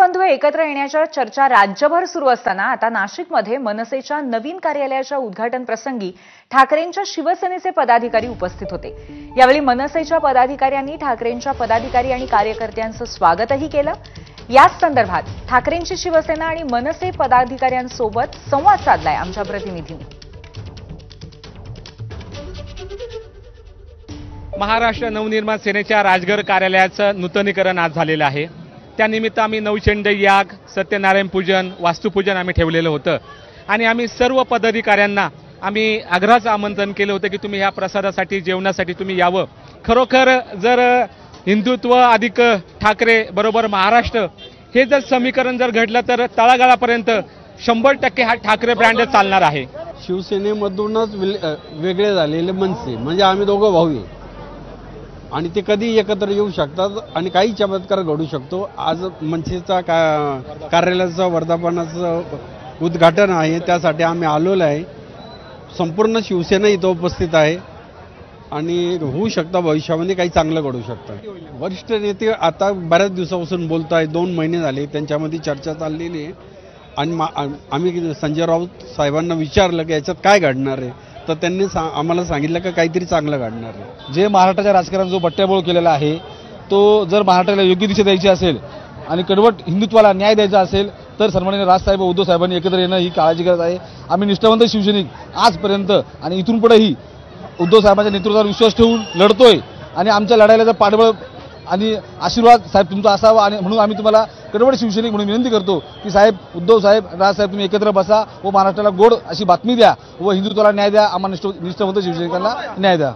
बंधू एकत्र येण्याच्या चर्चा राज्यभर सुरू असताना आता नाशिकमध्ये मनसेच्या नवीन कार्यालयाच्या उद्घाटन प्रसंगी ठाकरेंच्या शिवसेनेचे पदाधिकारी उपस्थित होते। यावेळी मनसेच्या पदाधिकाऱ्यांनी ठाकरेंच्या पदाधिकारी आणि कार्यकर्त्यांचं स्वागतही केलं। याच संदर्भात ठाकरेंची शिवसेना आणि मनसे पदाधिकाऱ्यांसोबत संवाद साधलाय आमच्या प्रतिनिधींनी। महाराष्ट्र नवनिर्माण सेनेच्या राजगड कार्यालयाचं नूतनीकरण आज झालेलं आहे। त्यानिमित्त आम्ही नवचंड याग, सत्यनारायण पूजन, वास्तुपूजन आम्ही ठेवलेलं होतं आणि आम्ही सर्व पदाधिकाऱ्यांना आम्ही आग्रहाचं आमंत्रण केलं होतं की तुम्ही ह्या प्रसादासाठी, जेवणासाठी तुम्ही यावं। खरोखर जर हिंदुत्व अधिक ठाकरे बरोबर महाराष्ट्र हे जर समीकरण जर घडलं तर तळागाळापर्यंत 100% हा ठाकरे ब्रँड चालणार आहे। शिवसेनेमधूनच वेगळे झालेले मनसे म्हणजे आम्ही दोघं भाऊ आहे आणि ते कधी एकत्र येऊ शकतात आणि काही चमत्कार घडू शकतो। आज मनसेचा कार्यालयाचं वर्धापनाचं उद्घाटन आहे, त्यासाठी आम्ही आलेलो आहे। संपूर्ण शिवसेना इथं उपस्थित आहे आणि होऊ शकतं भविष्यामध्ये काही चांगलं घडू शकतं। वरिष्ठ नेते आता बऱ्याच दिवसापासून बोलत आहेत, 2 महिने झाले त्यांच्यामध्ये चर्चा चाललेली आहे आणि आम्ही संजय राऊत साहेबांना विचारलं की याच्यात काय घडणार आहे, तर त्यांनी आम्हाला सांगितलं की काहीतरी चांगलं घडणार आहे। जे महाराष्ट्राच्या राजकारणात जो बट्ट्याबोळ केलेला आहे तो जर महाराष्ट्राला योग्य दिशा द्यायची असेल आणि कडवट हिंदुत्वाला न्याय द्यायचा असेल तर सन्माननीय राजसाहेब उद्धव साहेबांनी एकत्र येणं ही काळाची गरज आहे। आम्ही निष्ठावंत शिवसैनिक आजपर्यंत आणि इथून पुढेही उद्धव साहेबांच्या नेतृत्वावर विश्वास ठेवून लढतोय आणि आमच्या लढाईला पाठबळ आणि आशीर्वाद साहेब तुमचा असावा आणि म्हणून आम्ही तुम्हाला कडवट शिवसैनिक म्हणून विनंती करतो की साहेब, उद्धव साहेब, राजसाहेब तुम्ही एकत्र बसा व महाराष्ट्राला गोड अशी बातमी द्या व हिंदुत्वाला न्याय द्या, आम्हाला निष्ठावंत शिवसैनिकांना न्याय द्या।